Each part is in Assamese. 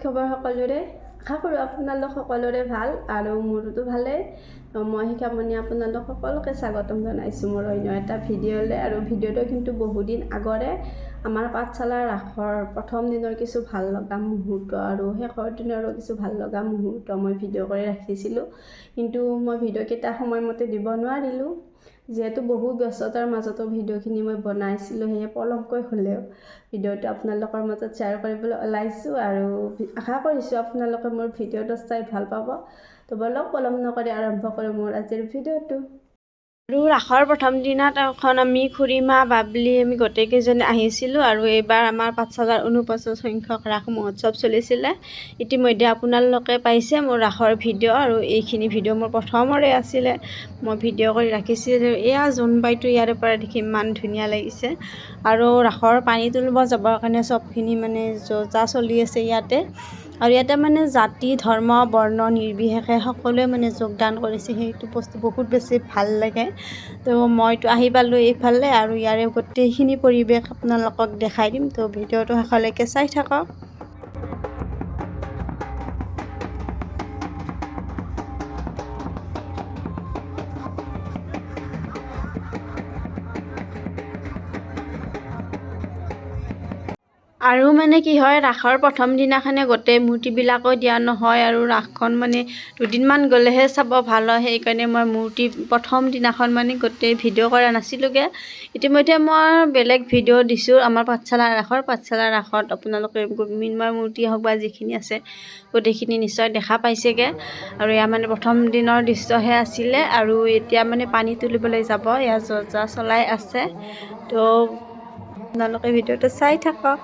খবৰ সকলোৰে আশা কৰোঁ আপোনালোক সকলোৰে ভাল আৰু মোৰতো ভালেই মই শিখামণি আপোনালোক সকলোকে স্বাগতম জনাইছোঁ মোৰ অন্য এটা ভিডিঅ'লৈ আৰু ভিডিঅ'টো কিন্তু বহুদিন আগৰে আমাৰ পাঠশালাৰ ৰাসৰ প্ৰথম দিনৰ কিছু ভাল লগা মুহূৰ্ত আৰু শেষৰ দিনৰো কিছু ভাল লগা মুহূৰ্ত মই ভিডিঅ' কৰি ৰাখিছিলোঁ কিন্তু মই ভিডিঅ'কেইটা সময়মতে দিব নোৱাৰিলোঁ যেহেতু বহু ব্যস্ততাৰ মাজতো ভিডিঅ'খিনি মই বনাইছিলোঁ সেয়ে পলমকৈ হ'লেও ভিডিঅ'টো আপোনালোকৰ মাজত শ্বেয়াৰ কৰিবলৈ ওলাইছোঁ আৰু আশা কৰিছোঁ আপোনালোকে মোৰ ভিডিঅ'টো চাই ভাল পাব তো বলক পলম নকৰি আৰম্ভ কৰোঁ মোৰ আজিৰ ভিডিঅ'টো আৰু ৰাসৰ প্ৰথম দিনাখন আমি খুৰীমা বাবলি আমি গোটেইকেইজনী আহিছিলোঁ আৰু এইবাৰ আমাৰ পাঠশালাৰ 49 সংখ্যক ৰাস মহোৎসৱ চলিছিলে ইতিমধ্যে আপোনালোকে পাইছে মোৰ ৰাসৰ ভিডিঅ' আৰু এইখিনি ভিডিঅ' মোৰ প্ৰথমৰে আছিলে মই ভিডিঅ' কৰি ৰাখিছিলোঁ এয়া জোনবাইটো ইয়াৰ পৰা দেখি ইমান ধুনীয়া লাগিছে আৰু ৰাসৰ পানী তুলিব যাবৰ কাৰণে চবখিনি মানে যা চলি আছে ইয়াতে আৰু ইয়াতে মানে জাতি ধৰ্ম বৰ্ণ নিৰ্বিশেষে সকলোৱে মানে যোগদান কৰিছে সেইটো বস্তু বহুত বেছি ভাল লাগে তো মইতো আহি পালোঁ এইফালে আৰু ইয়াৰে গোটেইখিনি পৰিৱেশ আপোনালোকক দেখাই দিম তো ভিডিঅ'টো শেষলৈকে চাই থাকক আৰু মানে কি হয় ৰাসৰ প্ৰথম দিনাখনে গোটেই মূৰ্তিবিলাকো দিয়া নহয় আৰু ৰাসখন মানে দুদিনমান গ'লেহে চাব ভাল হয় সেইকাৰণে মই মূৰ্তি প্ৰথম দিনাখন মানে গোটেই ভিডিঅ' কৰা নাছিলোঁগৈ ইতিমধ্যে মই বেলেগ ভিডিঅ' দিছোঁ আমাৰ পাঠশালাৰ ৰাসত আপোনালোকে মৃন্ময় মূৰ্তি হওক বা যিখিনি আছে গোটেইখিনি নিশ্চয় দেখা পাইছেগৈ আৰু এয়া মানে প্ৰথম দিনৰ দৃশ্যহে আছিলে আৰু এতিয়া মানে পানী তুলিবলৈ যাব এয়া যা চলাই আছে তো আপোনালোকে ভিডিঅ'টো চাই থাকক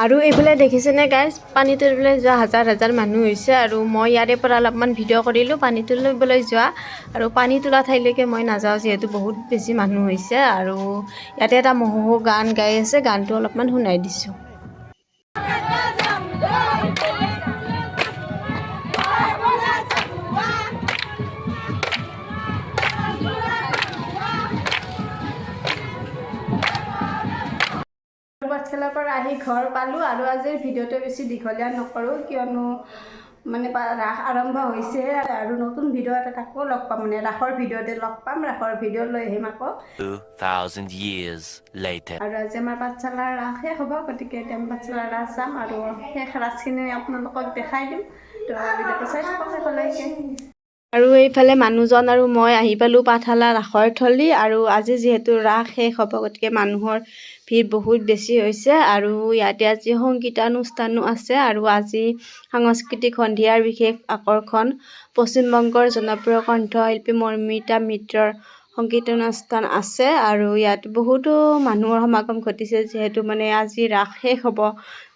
আৰু এইফালে দেখিছেনে গাইজ পানী তুলিবলৈ যোৱা হাজাৰ হাজাৰ মানুহ হৈছে আৰু মই ইয়াৰে পৰা অলপমান ভিডিঅ' কৰিলোঁ পানী তুলিবলৈ যোৱা আৰু পানী তোলা ঠাইলৈকে মই নাযাওঁ যিহেতু বহুত বেছি মানুহ হৈছে আৰু ইয়াতে এটা মহোহো গান গাই আছে গানটো অলপমান শুনাই দিছোঁ পাঠশালাৰ পৰা আহি ঘৰ পালোঁ আৰু আজিৰ ভিডিঅ'টো বেছি দীঘলীয়া নকৰোঁ কিয়নো মানে ৰাস আৰম্ভ হৈছে আৰু নতুন ভিডিঅ' এটা আকৌ লগ পাম মানে ৰাসৰ ভিডিঅ'তে লগ পাম ৰাসৰ ভিডিঅ' লৈ আহিম আকৌ 2000 years later আৰু আজি আমাৰ পাঠশালাৰ ৰাস শেষ হ'ব গতিকে এতিয়া আমি পাঠশালাৰ ৰাস যাম আৰু শেষ ৰাসখিনি আপোনালোকক দেখাই দিম তো ভিডিঅ'টো চাই থাকক শেষলৈকে আৰু এইফালে মানুহজন আৰু মই আহি পালোঁ পাঠশালা ৰাসৰ থলী আৰু আজি যিহেতু ৰাস শেষ হ'ব গতিকে মানুহৰ ভিৰ বহুত বেছি হৈছে আৰু ইয়াতে আজি সংগীতানুষ্ঠানো আছে আৰু আজি সাংস্কৃতিক সন্ধিয়াৰ বিশেষ আকৰ্ষণ পশ্চিমবংগৰ জনপ্ৰিয় কণ্ঠশিল্পী মৰ্মিতা মিত্ৰৰ সংগীতানুষ্ঠান আছে আৰু ইয়াত বহুতো মানুহৰ সমাগম ঘটিছে যিহেতু মানে আজি ৰাস শেষ হ'ব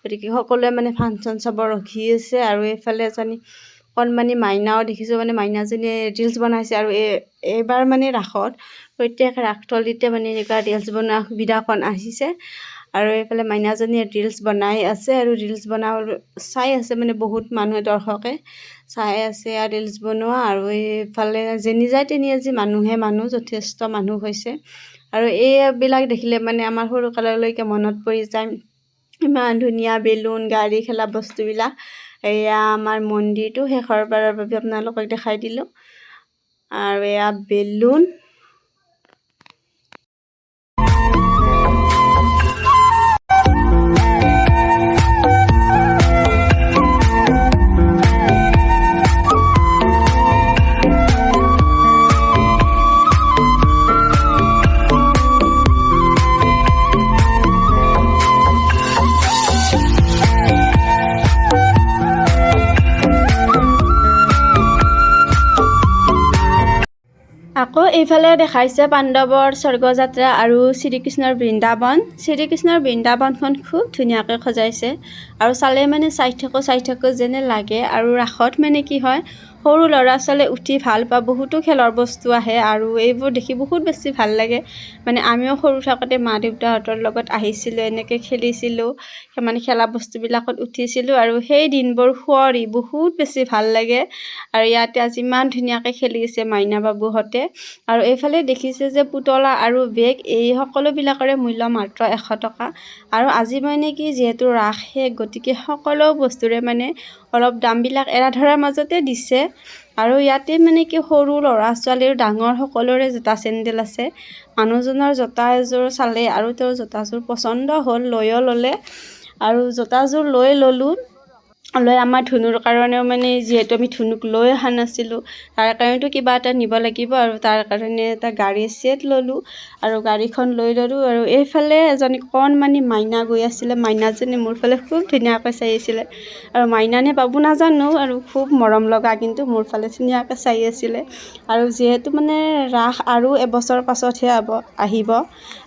গতিকে সকলোৱে মানে ফাংচন চাব ৰখি আছে আৰু এইফালে এজনী কণমানি মাইনাও দেখিছোঁ মানে মাইনাজনীয়ে ৰিলচ বনাইছে আৰু এইবাৰ মানে ৰাসত প্ৰত্যেক ৰাসথলীতে মানে এনেকুৱা ৰিলচ বনোৱা সুবিধাখন আহিছে আৰু এইফালে মাইনাজনীয়ে ৰিলচ বনাই আছে আৰু ৰিলচ বনাব চাই আছে মানে বহুত মানুহে দৰ্শকে চাই আছে আৰু ৰিলচ বনোৱা আৰু এইফালে যেনি যায় তেনি আজি মানুহ যথেষ্ট মানুহ হৈছে আৰু এইবিলাক দেখিলে মানে আমাৰ সৰুকাললৈকে মনত পৰি যায় ইমান ধুনীয়া বেলুন গাড়ী খেলা বস্তুবিলাক এয়া আমাৰ মন্দিৰটো শেষৰ বাৰৰ বাবে আপোনালোকক দেখাই দিলোঁ আৰু এয়া বেলুন আকৌ এইফালে দেখাইছে পাণ্ডৱৰ স্বৰ্গযাত্ৰা আৰু শ্ৰীকৃষ্ণৰ বৃন্দাবনখন খুব ধুনীয়াকৈ সজাইছে আৰু চালে মানে চাই থাকোঁ যেনে লাগে আৰু ৰাসত মানে কি হয় সৰু ল'ৰা ছোৱালীয়ে উঠি ভাল পায় বহুতো খেলৰ বস্তু আহে আৰু এইবোৰ দেখি বহুত বেছি ভাল লাগে মানে আমিও সৰু থাকোঁতে মা দেউতাহঁতৰ লগত আহিছিলোঁ এনেকৈ খেলিছিলোঁ মানে খেলা বস্তুবিলাকত উঠিছিলোঁ আৰু সেই দিনবোৰ সোঁৱৰি বহুত বেছি ভাল লাগে আৰু ইয়াতে আজি ইমান ধুনীয়াকৈ খেলিছে মাইনা বাবুহঁতে আৰু এইফালে দেখিছে যে পুতলা আৰু বেগ এই সকলোবিলাকৰে মূল্য মাত্ৰ 100 টকা আৰু আজি মানে কি যিহেতু ৰাস শেষ গতিকে সকলো বস্তুৰে মানে অলপ দামবিলাক এৰা ধৰাৰ মাজতে দিছে আৰু ইয়াতে মানে কি সৰু ল'ৰা ছোৱালীৰ ডাঙৰ সকলোৰে জোতা চেণ্ডেল আছে মানুহজনৰ জোতা এযোৰ চালে আৰু তেওঁৰ জোতাযোৰ পচন্দ হ'ল লৈও ল'লে আৰু জোতাযোৰ ল'লোঁ আমাৰ ধুনুৰ কাৰণেও মানে যিহেতু আমি ধুনুক লৈ অহা নাছিলোঁ তাৰ কাৰণেতো কিবা এটা নিব লাগিব আৰু তাৰ কাৰণে এটা গাড়ী ছেট ল'লোঁ আৰু গাড়ীখন লৈ ল'লোঁ আৰু এইফালে এজনী কণমানি মাইনা গৈ আছিলে মাইনাজনী মোৰ ফালে খুব ধুনীয়াকৈ চাই আছিলে আৰু মাইনানে বাবু নাজানো আৰু খুব মৰম লগা কিন্তু মোৰ ফালে ধুনীয়াকৈ চাই আছিলে আৰু যিহেতু মানে ৰাস আৰু এবছৰ পাছতহে আহিব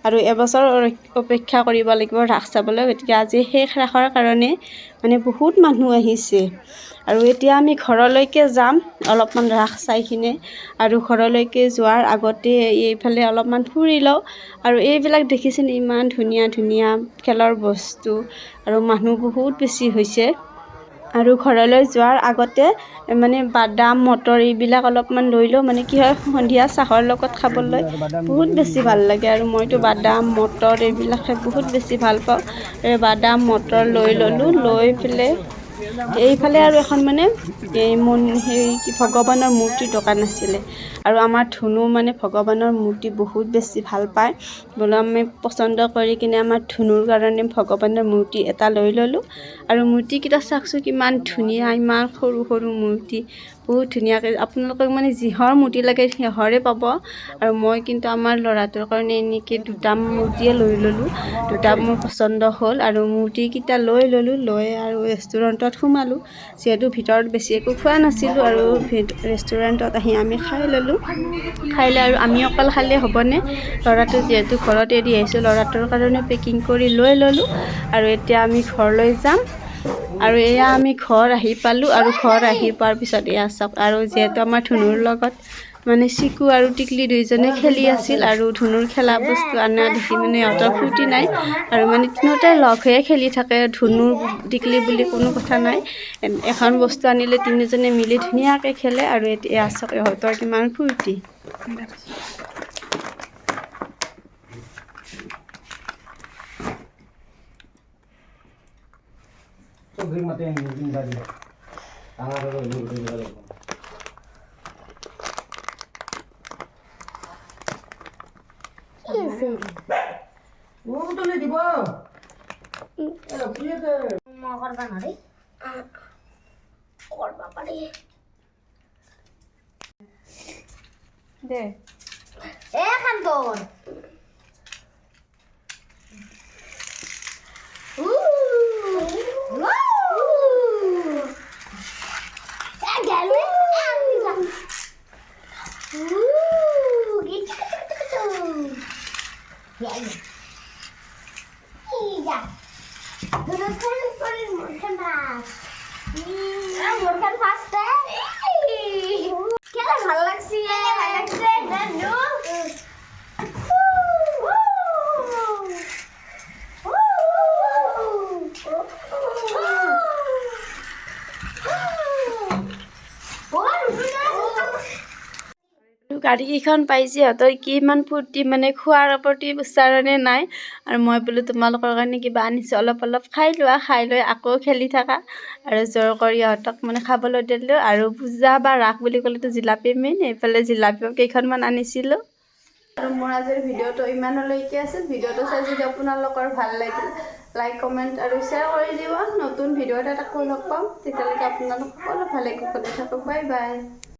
আৰু এবছৰ অপেক্ষা কৰিব লাগিব ৰাস চাবলৈ গতিকে আজি শেষ ৰাসৰ কাৰণে মানে বহুত মানুহ আহিছে আৰু এতিয়া আমি ঘৰলৈকে যাম অলপমান ৰাস চাই কিনে আৰু ঘৰলৈকে যোৱাৰ আগতে এইফালে অলপমান ফুৰি লওঁ আৰু এইবিলাক দেখিছেনে ইমান ধুনীয়া ধুনীয়া খেলৰ বস্তু আৰু মানুহ বহুত বেছি হৈছে আৰু ঘৰলৈ যোৱাৰ আগতে মানে বাদাম মটৰ এইবিলাক অলপমান লৈ লওঁ মানে কি হয় সন্ধিয়া চাহৰ লগত খাবলৈ বহুত বেছি ভাল লাগে আৰু মইতো বাদাম মটৰ এইবিলাক খাই বহুত বেছি ভাল পাওঁ বাদাম মটৰ লৈ ল'লোঁ লৈ পেলাই এইফালে আৰু এখন মানে ভগৱানৰ মূৰ্তিৰ দোকান আছিলে আৰু আমাৰ ধুনু মানে ভগৱানৰ মূৰ্তি বহুত বেছি ভাল পায় বোলো আমি পচন্দ কৰি কিনে আমাৰ ধুনুৰ কাৰণে ভগৱানৰ মূৰ্তি এটা লৈ ল'লোঁ আৰু মূৰ্তিকেইটা চাওকচোন কিমান ধুনীয়া ইমান সৰু সৰু মূৰ্তি বহুত ধুনীয়াকৈ আপোনালোকক মানে যিহৰ মূৰ্তি লাগে সিহৰে পাব আৰু মই কিন্তু আমাৰ ল'ৰাটোৰ কাৰণে এনেকৈ দুটা মূৰ্তিয়ে লৈ ল'লোঁ দুটা মোৰ পচন্দ হ'ল আৰু মূৰ্তিকেইটা লৈ ল'লোঁ লৈ আৰু ৰেষ্টুৰেণ্টত ৰেষ্টুৰেণ্টত সোমালোঁ যিহেতু ভিতৰত বেছি একো খোৱা নাছিলোঁ আৰু ৰেষ্টুৰেণ্টত আহি আমি খাই ল'লোঁ খাইলে আৰু আমি অকল খালে হ'বনে ল'ৰাটো যিহেতু ঘৰত এৰি আহিছোঁ ল'ৰাটোৰ কাৰণে পেকিং কৰি লৈ ল'লোঁ আৰু এতিয়া আমি ঘৰলৈ যাম আৰু এয়া আমি ঘৰ আহি পালোঁ আৰু ঘৰ আহি পোৱাৰ পিছত এয়া চাওক আৰু যিহেতু আমাৰ ধুনুৰ লগত মানে চিকু আৰু টিকলি দুইজনে খেলি আছিল আৰু ধুনুৰ খেলা বস্তু আনা দেখি মানে সিহঁতৰ ফূৰ্তি নাই আৰু মানে তিনিওটাই লগ হৈয়ে খেলি থাকে ধুনু টিকলি বুলি কোনো কথা নাই এখন বস্তু আনিলে তিনিজনে মিলি ধুনীয়াকৈ খেলে আৰু এতিয়া চাওক ইহঁতৰ কিমান ফূৰ্তি দে ভাল লাগছে গাড়ীকেইখন পাইছে সিহঁতৰ কিমান ফূৰ্তি মানে খোৱাৰ প্ৰতি উচ্চাৰণে নাই আৰু মই বোলো তোমালোকৰ কাৰণে কিবা আনিছোঁ অলপ খাই লোৱা খাই লৈ আকৌ খেলি থাকা আৰু জোৰ কৰি ইহঁতক মানে খাবলৈ দিলোঁ আৰু পূজা বা ৰাস বুলি ক'লেতো জিলাপি মেইন এইফালে জিলাপিও কেইখনমান আনিছিলোঁ আৰু মোৰ আজিৰ ভিডিঅ'টো ইমানলৈকে আছিল ভিডিঅ'টো চাই যদি আপোনালোকৰ ভাল লাগিল লাইক কমেণ্ট আৰু শ্বেয়াৰ কৰি দিব নতুন ভিডিঅ' এটা আকৌ লগ পাম তেতিয়ালৈকে আপোনালোক সকলো ভালে কুশলে থাকক বাই বাই